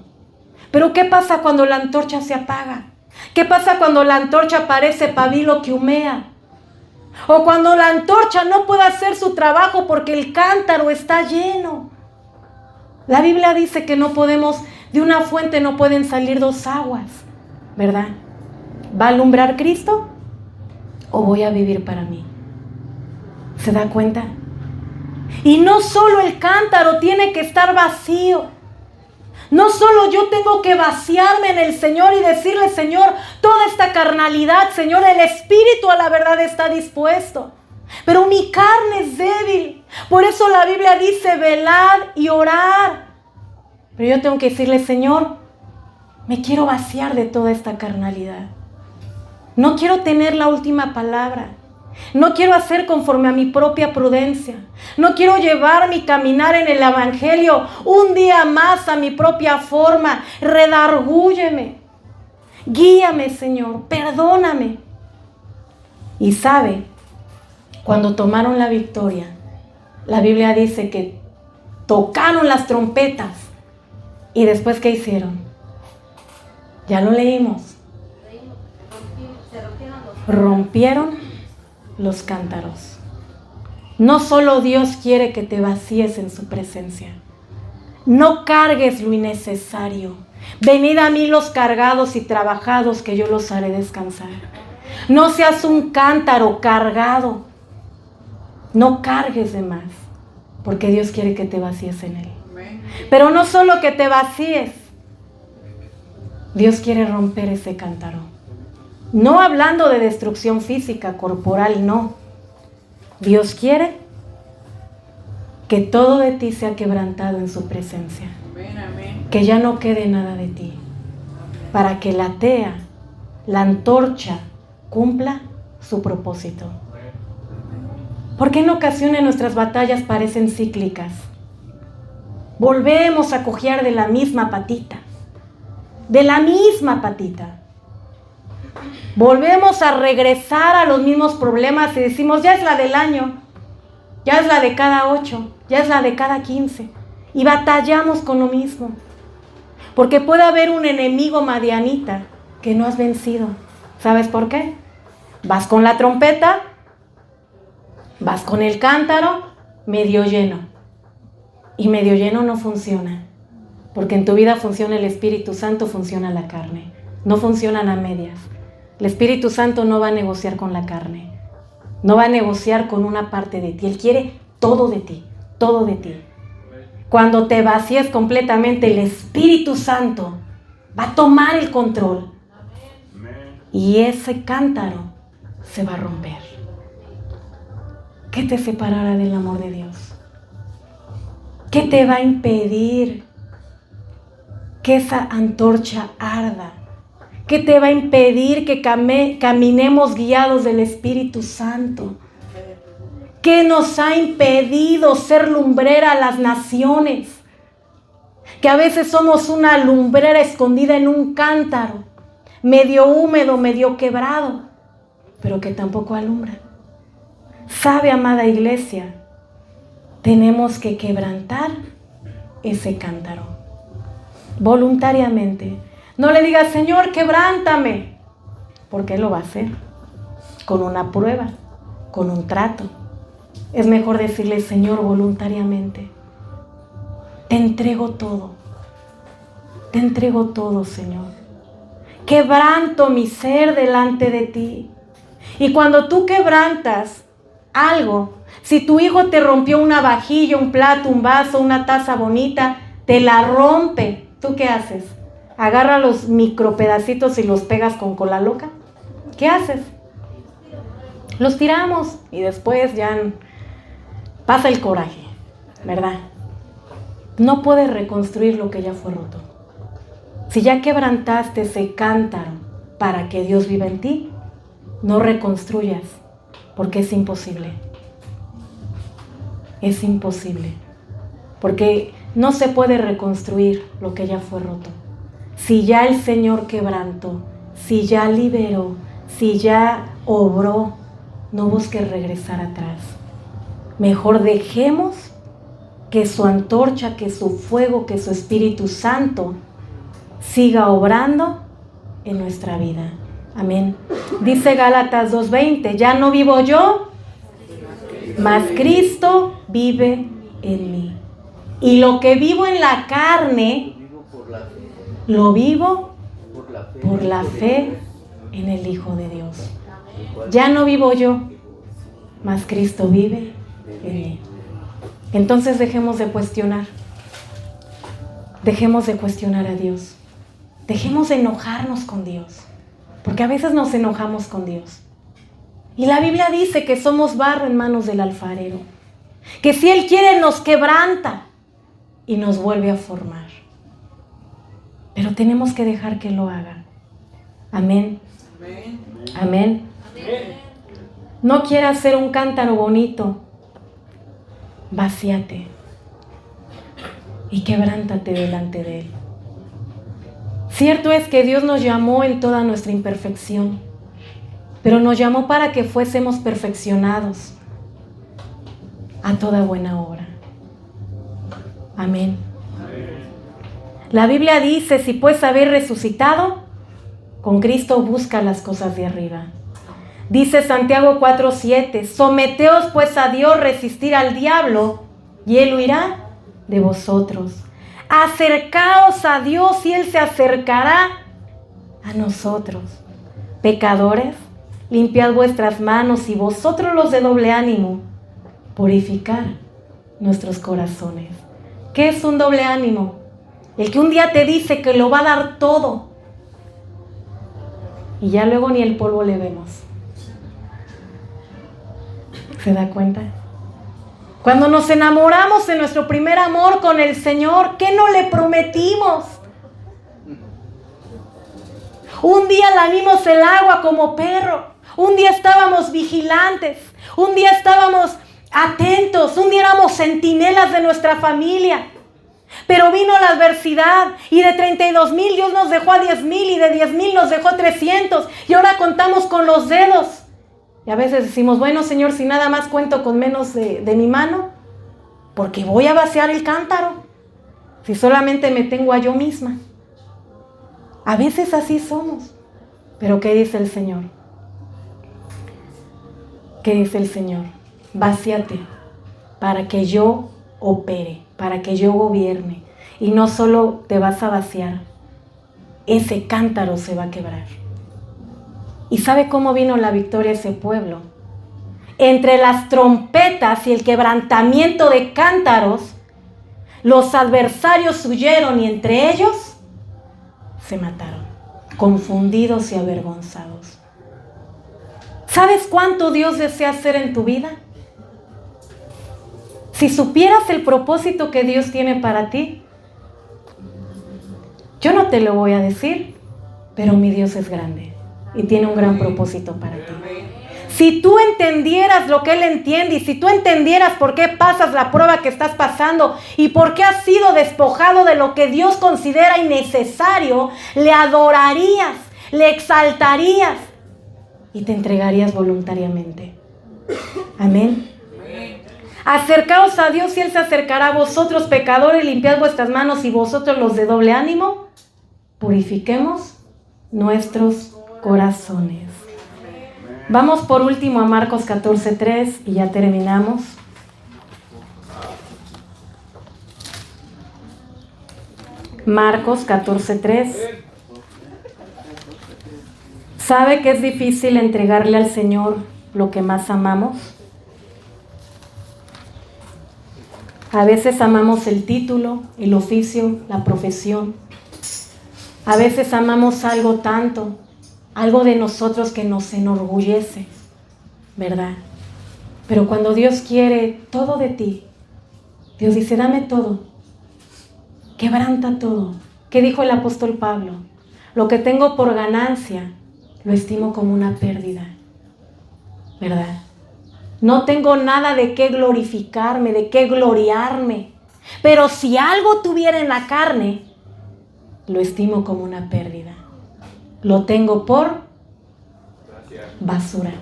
Pero ¿qué pasa cuando la antorcha se apaga? ¿Qué pasa cuando la antorcha parece pabilo que humea? O cuando la antorcha no puede hacer su trabajo porque el cántaro está lleno. La Biblia dice que no podemos, de una fuente no pueden salir dos aguas, ¿verdad? ¿Va a alumbrar Cristo o voy a vivir para mí? ¿Se da cuenta? Y no solo el cántaro tiene que estar vacío. No solo yo tengo que vaciarme en el Señor y decirle, Señor, toda esta carnalidad, Señor, el espíritu a la verdad está dispuesto, pero mi carne es débil. Por eso la Biblia dice, velad y orar. Pero yo tengo que decirle, Señor, me quiero vaciar de toda esta carnalidad. No quiero tener la última palabra. No quiero hacer conforme a mi propia prudencia. No quiero llevar mi caminar en el evangelio un día más a mi propia forma. Redargúyeme. Guíame, Señor. Perdóname. Y sabe, cuando tomaron la victoria, la Biblia dice que tocaron las trompetas. ¿Y después qué hicieron? Ya lo leímos. Rompieron los cántaros. No solo Dios quiere que te vacíes en su presencia. No cargues lo innecesario. Venid a mí los cargados y trabajados, que yo los haré descansar. No seas un cántaro cargado. No cargues de más, porque Dios quiere que te vacíes en Él. Pero no solo que te vacíes. Dios quiere romper ese cántaro. No hablando de destrucción física, corporal, no. Dios quiere que todo de ti sea quebrantado en su presencia. Que ya no quede nada de ti. Para que la tea, la antorcha, cumpla su propósito. Porque en ocasiones nuestras batallas parecen cíclicas. Volvemos a cojear de la misma patita. De la misma patita. Volvemos a regresar a los mismos problemas y decimos, ya es la del año, ya es la de cada 8, ya es la de cada 15. Y batallamos con lo mismo. Porque puede haber un enemigo madianita que no has vencido. ¿Sabes por qué? Vas con la trompeta, vas con el cántaro medio lleno. Y medio lleno no funciona. Porque en tu vida funciona el Espíritu Santo, funciona la carne. No funcionan a medias. El Espíritu Santo no va a negociar con la carne. No va a negociar con una parte de ti. Él quiere todo de ti, todo de ti. Cuando te vacíes completamente, el Espíritu Santo va a tomar el control. Y ese cántaro se va a romper. ¿Qué te separará del amor de Dios? ¿Qué te va a impedir que esa antorcha arda? ¿Qué te va a impedir que caminemos guiados del Espíritu Santo? ¿Qué nos ha impedido ser lumbrera a las naciones? Que a veces somos una lumbrera escondida en un cántaro, medio húmedo, medio quebrado, pero que tampoco alumbra. ¿Sabe, amada iglesia? Tenemos que quebrantar ese cántaro voluntariamente. No le digas, Señor, quebrántame, porque Él lo va a hacer con una prueba, con un trato. Es mejor decirle, Señor, voluntariamente, te entrego todo, Señor. Quebranto mi ser delante de ti. Y cuando tú quebrantas algo, si tu hijo te rompió una vajilla, un plato, un vaso, una taza bonita, te la rompe, ¿tú qué haces? Agarra los micropedacitos y los pegas con cola loca. ¿Qué haces? Los tiramos y después ya pasa el coraje, ¿verdad? No puedes reconstruir lo que ya fue roto. Si ya quebrantaste ese cántaro para que Dios viva en ti, no reconstruyas, porque es imposible. Es imposible. Porque no se puede reconstruir lo que ya fue roto. Si ya el Señor quebrantó, si ya liberó, si ya obró, no busques regresar atrás. Mejor dejemos que su antorcha, que su fuego, que su Espíritu Santo siga obrando en nuestra vida. Amén. Dice Gálatas 2:20, ya no vivo yo, mas Cristo vive en mí. Y lo que vivo en la carne, lo vivo por la fe en el Hijo de Dios. Ya no vivo yo, mas Cristo vive en mí. Entonces dejemos de cuestionar. Dejemos de cuestionar a Dios. Dejemos de enojarnos con Dios. Porque a veces nos enojamos con Dios. Y la Biblia dice que somos barro en manos del alfarero. Que si Él quiere nos quebranta y nos vuelve a formar. Pero tenemos que dejar que lo haga. Amén. Amén. No quieras ser un cántaro bonito. Vacíate y quebrántate delante de Él. Cierto es que Dios nos llamó en toda nuestra imperfección, pero nos llamó para que fuésemos perfeccionados a toda buena obra. Amén. La Biblia dice, si pues habéis resucitado, con Cristo busca las cosas de arriba. Dice Santiago 4:7, someteos pues a Dios, resistir al diablo, y Él huirá de vosotros. Acercaos a Dios y Él se acercará a nosotros. Pecadores, limpiad vuestras manos, y vosotros los de doble ánimo, purificad nuestros corazones. ¿Qué es un doble ánimo? El que un día te dice que lo va a dar todo y ya luego ni el polvo le vemos. ¿Se da cuenta? Cuando nos enamoramos de nuestro primer amor con el Señor, ¿qué no le prometimos? Un día lamimos el agua como perro, un día estábamos vigilantes, un día estábamos atentos, un día éramos centinelas de nuestra familia. Pero vino la adversidad y de 32,000 Dios nos dejó a 10,000 y de 10,000 nos dejó 300 y ahora contamos con los dedos. Y a veces decimos, bueno Señor, si nada más cuento con menos de mi mano, porque voy a vaciar el cántaro si solamente me tengo a yo misma. A veces así somos. Pero ¿qué dice el Señor? ¿Qué dice el Señor? Vacíate para que yo opere, para que yo gobierne. Y no solo te vas a vaciar, ese cántaro se va a quebrar. ¿Y sabe cómo vino la victoria a ese pueblo? Entre las trompetas y el quebrantamiento de cántaros, los adversarios huyeron y entre ellos se mataron, confundidos y avergonzados. ¿Sabes cuánto Dios desea hacer en tu vida? Si supieras el propósito que Dios tiene para ti, yo no te lo voy a decir, pero mi Dios es grande y tiene un gran propósito para ti. Si tú entendieras lo que Él entiende y si tú entendieras por qué pasas la prueba que estás pasando y por qué has sido despojado de lo que Dios considera innecesario, le adorarías, le exaltarías y te entregarías voluntariamente. Amén. Acercaos a Dios y Él se acercará a vosotros, pecadores, limpiad vuestras manos, y vosotros los de doble ánimo, purifiquemos nuestros corazones. Vamos por último a Marcos 14:3 y ya terminamos. Marcos 14:3. ¿Sabe que es difícil entregarle al Señor lo que más amamos? A veces amamos el título, el oficio, la profesión. A veces amamos algo tanto, algo de nosotros que nos enorgullece, ¿verdad? Pero cuando Dios quiere todo de ti, Dios dice, dame todo, quebranta todo. ¿Qué dijo el apóstol Pablo? Lo que tengo por ganancia, lo estimo como una pérdida, ¿verdad? No tengo nada de qué glorificarme, de qué gloriarme. Pero si algo tuviera en la carne, lo estimo como una pérdida. Lo tengo por basura,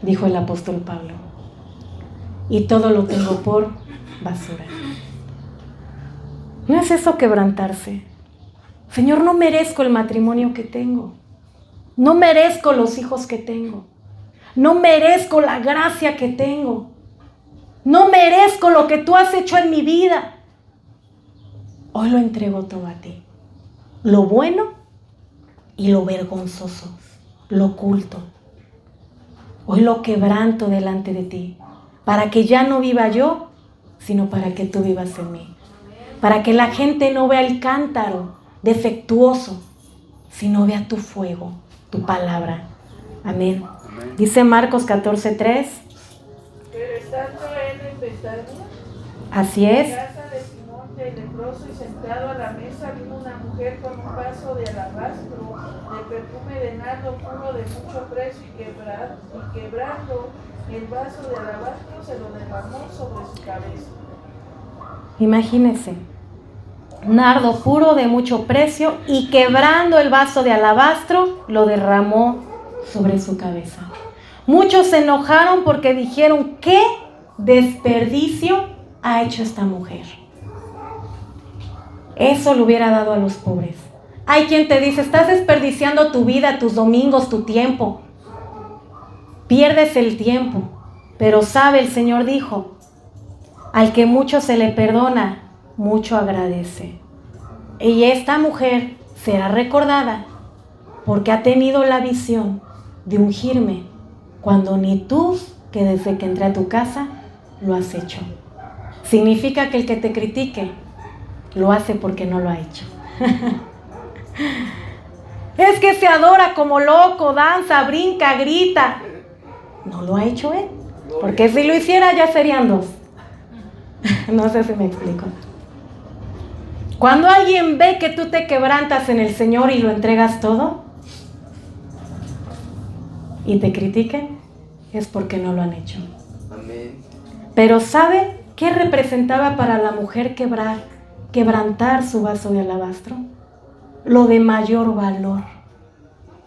dijo el apóstol Pablo. Y todo lo tengo por basura. ¿No es eso quebrantarse? Señor, no merezco el matrimonio que tengo. No merezco los hijos que tengo. No merezco la gracia que tengo. No merezco lo que tú has hecho en mi vida. Hoy lo entrego todo a ti. Lo bueno y lo vergonzoso, lo oculto. Hoy lo quebranto delante de ti, para que ya no viva yo, sino para que tú vivas en mí. Para que la gente no vea el cántaro defectuoso, sino vea tu fuego, tu palabra. Amén. Dice Marcos 14:3. Pero estando él en Betania, Así es. en casa de Simón el leproso, y sentado a la mesa, vino una mujer con un vaso de alabastro de perfume de nardo puro de mucho precio, y quebrando el vaso de alabastro, se lo derramó sobre su cabeza. Imagínense, nardo puro de mucho precio, y quebrando el vaso de alabastro, lo derramó sobre su cabeza. Muchos se enojaron porque dijeron: ¿qué desperdicio ha hecho esta mujer? Eso lo hubiera dado a los pobres. Hay quien te dice: estás desperdiciando tu vida, tus domingos, tu tiempo. Pierdes el tiempo. Pero sabe, el Señor dijo: al que mucho se le perdona, mucho agradece. Y esta mujer será recordada porque ha tenido la visión de ungirme cuando ni tú, que desde que entré a tu casa, lo has hecho. Significa que el que te critique lo hace porque no lo ha hecho. Es que se adora como loco, danza, brinca, grita. No lo ha hecho él, porque si lo hiciera ya serían dos. No sé si me explico. Cuando alguien ve que tú te quebrantas en el Señor y lo entregas todo, y te critiquen, es porque no lo han hecho. Amén. Pero ¿sabe qué representaba para la mujer quebrantar su vaso de alabastro? Lo de mayor valor,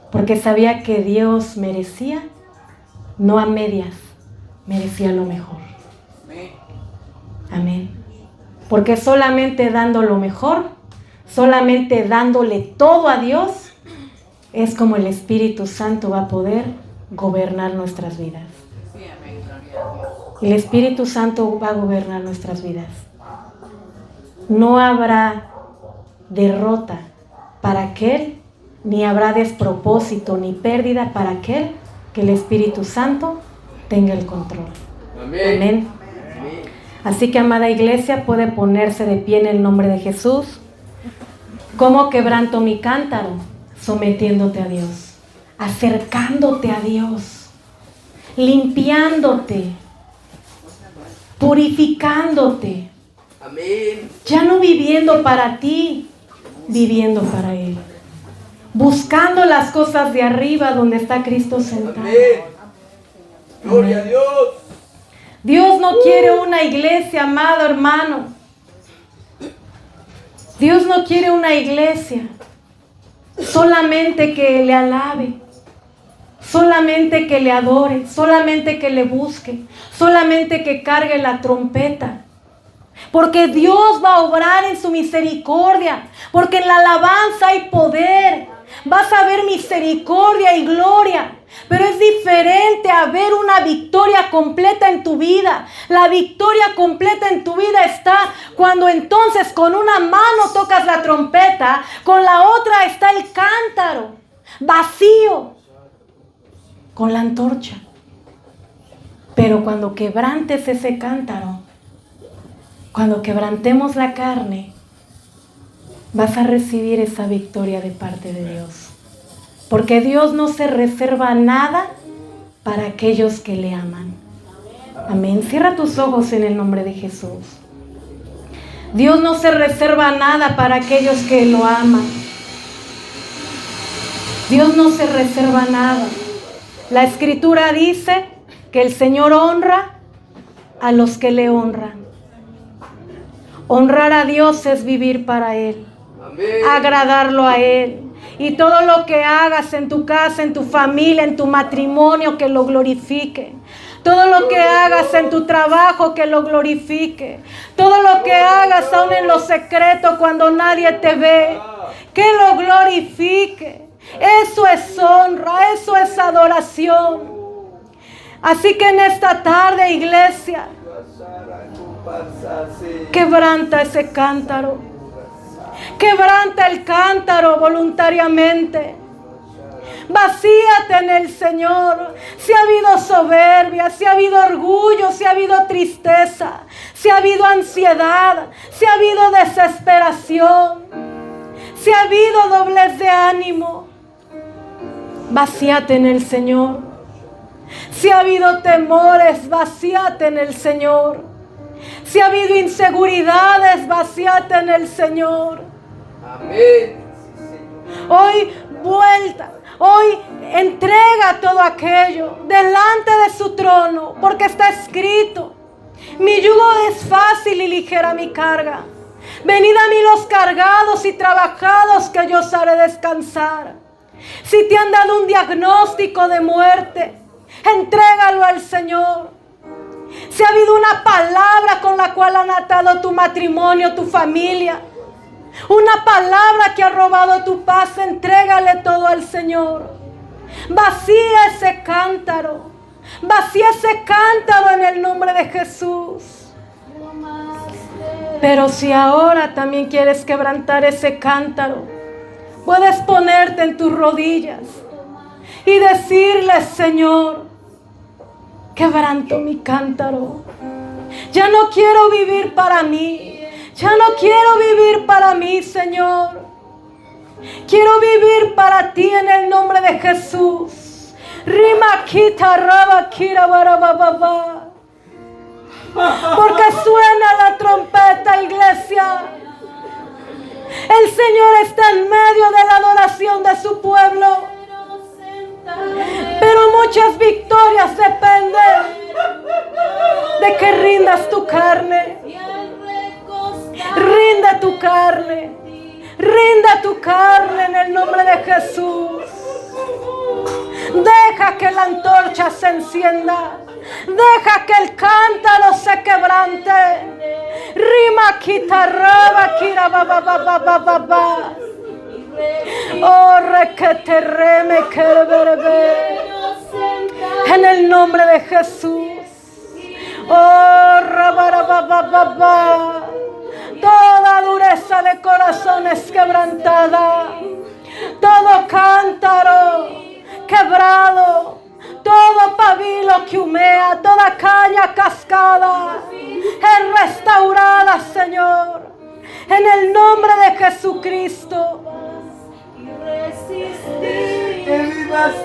porque sabía que Dios merecía, no a medias, merecía lo mejor. Amén. Porque solamente dando lo mejor, solamente dándole todo a Dios, es como el Espíritu Santo va a poder gobernar nuestras vidas. El Espíritu Santo va a gobernar nuestras vidas. No habrá derrota para aquel, ni habrá despropósito ni pérdida para aquel que el Espíritu Santo tenga el control. Amén. Amén. Así que, amada iglesia, puede ponerse de pie en el nombre de Jesús. ¿Cómo quebranto mi cántaro? Sometiéndote a Dios, acercándote a Dios, limpiándote, purificándote. Amén. Ya no viviendo para ti, viviendo para Él. Buscando las cosas de arriba donde está Cristo sentado. Amén. Gloria a Dios. Dios no quiere una iglesia, amado hermano. Dios no quiere una iglesia solamente que le alabe, solamente que le adore, solamente que le busque, solamente que cargue la trompeta. Porque Dios va a obrar en su misericordia, porque en la alabanza hay poder. Vas a ver misericordia y gloria. Pero es diferente a ver una victoria completa en tu vida. La victoria completa en tu vida está cuando entonces con una mano tocas la trompeta, con la otra está el cántaro vacío, con la antorcha. Pero cuando quebrantes ese cántaro, cuando quebrantemos la carne, vas a recibir esa victoria de parte de Dios. Porque Dios no se reserva nada para aquellos que le aman. Amén. Cierra tus ojos en el nombre de Jesús. Dios no se reserva nada para aquellos que lo aman. Dios no se reserva nada. La Escritura dice que el Señor honra a los que le honran. Honrar a Dios es vivir para Él. Amén. Agradarlo a Él. Y todo lo que hagas en tu casa, en tu familia, en tu matrimonio, que lo glorifique. Todo lo que hagas en tu trabajo, que lo glorifique. Todo lo que hagas aún en lo secreto, cuando nadie te ve, que lo glorifique. Eso es honra, eso es adoración. Así que en esta tarde, iglesia, Quebranta ese cántaro. Quebranta el cántaro voluntariamente. Vacíate en el Señor. Si ha habido soberbia, si ha habido orgullo, si ha habido tristeza, si ha habido ansiedad, si ha habido desesperación, si ha habido doblez de ánimo, vacíate en el Señor. Si ha habido temores, vacíate en el Señor. Si ha habido inseguridades, vacíate en el Señor. Amén. Hoy vuelta. Hoy entrega todo aquello delante de su trono, porque está escrito: mi yugo es fácil y ligera mi carga. Venid a mí los cargados y trabajados, que yo os haré descansar. Si te han dado un diagnóstico de muerte, entrégalo al Señor. Si ha habido una palabra con la cual han atado tu matrimonio, tu familia, una palabra que ha robado tu paz, entrégale todo al Señor. Vacía ese cántaro. Vacía ese cántaro en el nombre de Jesús. Pero si ahora también quieres quebrantar ese cántaro, puedes ponerte en tus rodillas y decirle: Señor, quebranto mi cántaro. Ya no quiero vivir para mí. Ya no quiero vivir para mí, Señor. Quiero vivir para ti en el nombre de Jesús. Rima kita raba kira barababa. Porque suena la trompeta, iglesia. El Señor está en medio de la adoración de su pueblo. Pero muchas victorias dependen de que rindas tu carne. Rinde tu carne. Rinde tu carne en el nombre de Jesús. Deja que la antorcha se encienda. Deja que el cántaro se quebrante. Rima quitarraba kira baba baba baba baba. Oh, requete reme querberbe. En el nombre de Jesús. Oh, rabarabababa. Toda dureza de corazón es quebrantada. Todo cántaro quebrado. Todo pabilo que humea. Toda caña cascada es restaurada, Señor. En el nombre de Jesucristo.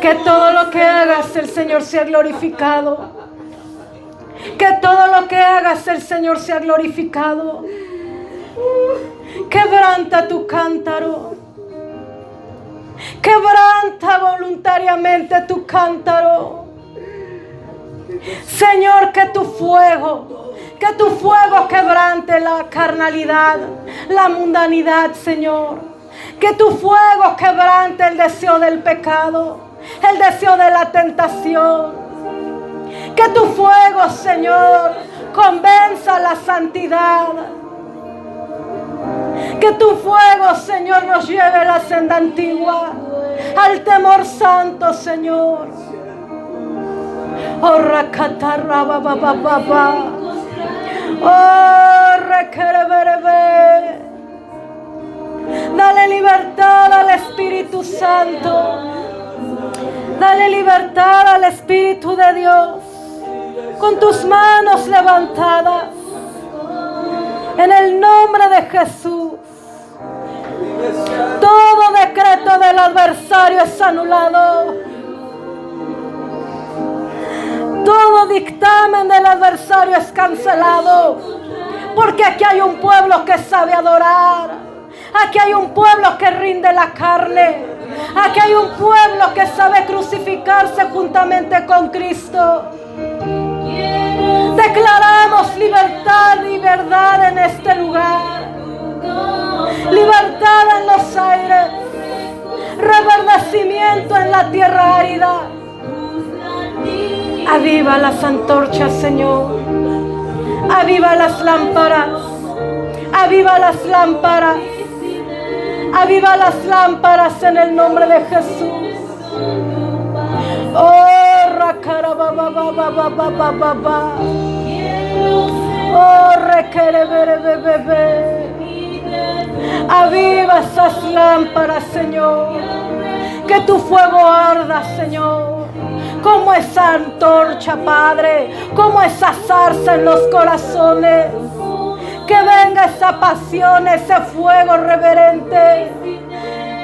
Que todo lo que hagas el Señor sea glorificado. Que todo lo que hagas el Señor sea glorificado. Quebranta tu cántaro. Quebranta voluntariamente tu cántaro. Señor, que tu fuego quebrante la carnalidad, la mundanidad, Señor. Que tu fuego quebrante el deseo del pecado, el deseo de la tentación. Que tu fuego, Señor, convenza la santidad. Que tu fuego, Señor, nos lleve a la senda antigua, al temor santo, Señor. Oh, racatarraba baba baba. Oh, requereberebe. Dale libertad al Espíritu Santo. Dale libertad al Espíritu de Dios. Con tus manos levantadas. En el nombre de Jesús. Todo decreto del adversario es anulado. Todo dictamen del adversario es cancelado. Porque aquí hay un pueblo que sabe adorar. Aquí hay un pueblo que rinde la carne. Aquí hay un pueblo que sabe crucificarse juntamente con Cristo. Declaramos libertad y verdad en este lugar. Libertad en los aires. Reverdecimiento en la tierra árida. Aviva las antorchas, Señor. Aviva las lámparas. Aviva las lámparas. Aviva las lámparas en el nombre de Jesús. Oh, racarabababababababa. Oh, requiere bebé. Aviva esas lámparas, Señor. Que tu fuego arda, Señor. Como esa antorcha, Padre. Como esa zarza en los corazones. Que venga esa pasión, ese fuego reverente.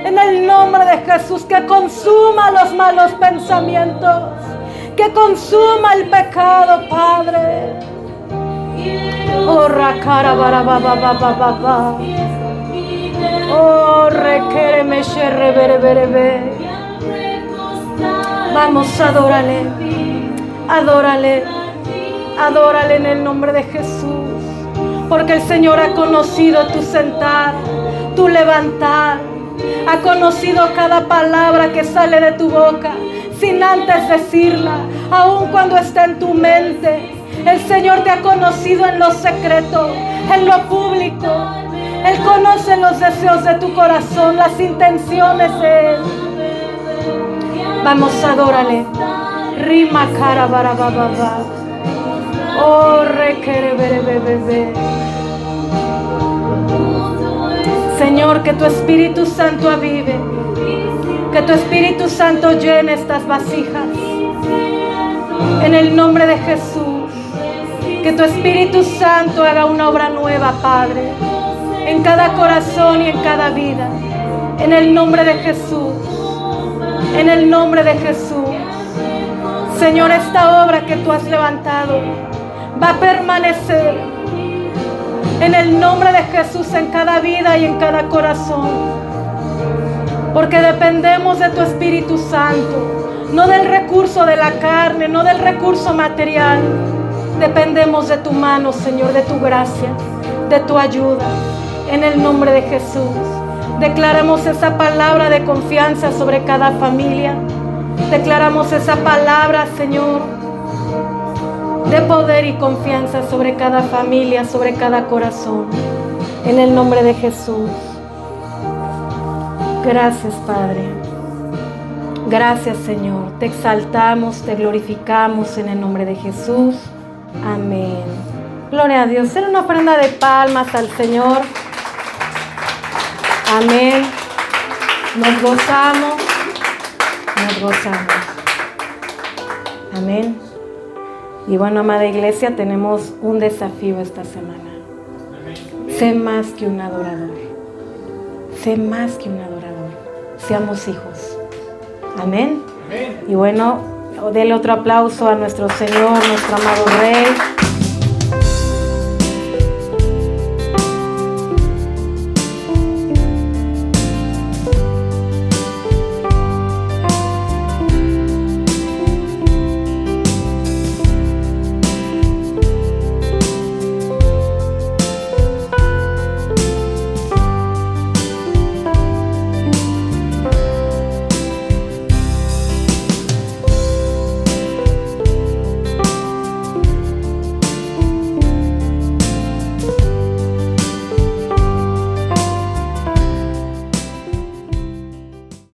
En el nombre de Jesús, que consuma los malos pensamientos. Que consuma el pecado, Padre. Oh, rakara barabababababa. Oh, requiere me sherre bere. Vamos, adórale. Adórale. Adórale en el nombre de Jesús. Porque el Señor ha conocido tu sentar, tu levantar. Ha conocido cada palabra que sale de tu boca, sin antes decirla, aun cuando está en tu mente. El Señor te ha conocido en lo secreto, en lo público. Él conoce los deseos de tu corazón, las intenciones de Él. Vamos, adórale. Rima cara barabababa. Oh, requiere bebé. Señor, que tu Espíritu Santo avive, que tu Espíritu Santo llene estas vasijas. En el nombre de Jesús, que tu Espíritu Santo haga una obra nueva, Padre, en cada corazón y en cada vida. En el nombre de Jesús, en el nombre de Jesús. Señor, esta obra que tú has levantado va a permanecer. En el nombre de Jesús, en cada vida y en cada corazón. Porque dependemos de tu Espíritu Santo, no del recurso de la carne, no del recurso material. Dependemos de tu mano, Señor, de tu gracia, de tu ayuda. En el nombre de Jesús, declaramos esa palabra de confianza sobre cada familia. Declaramos esa palabra, Señor, de poder y confianza sobre cada familia, sobre cada corazón. En el nombre de Jesús. Gracias, Padre. Gracias, Señor. Te exaltamos, te glorificamos en el nombre de Jesús. Amén. Gloria a Dios. Ser una ofrenda de palmas al Señor. Amén. Nos gozamos. Nos gozamos. Amén. Y bueno, amada iglesia, tenemos un desafío esta semana. Sé más que un adorador. Sé más que un adorador. Seamos hijos. Amén. Y bueno, denle otro aplauso a nuestro Señor, nuestro amado Rey.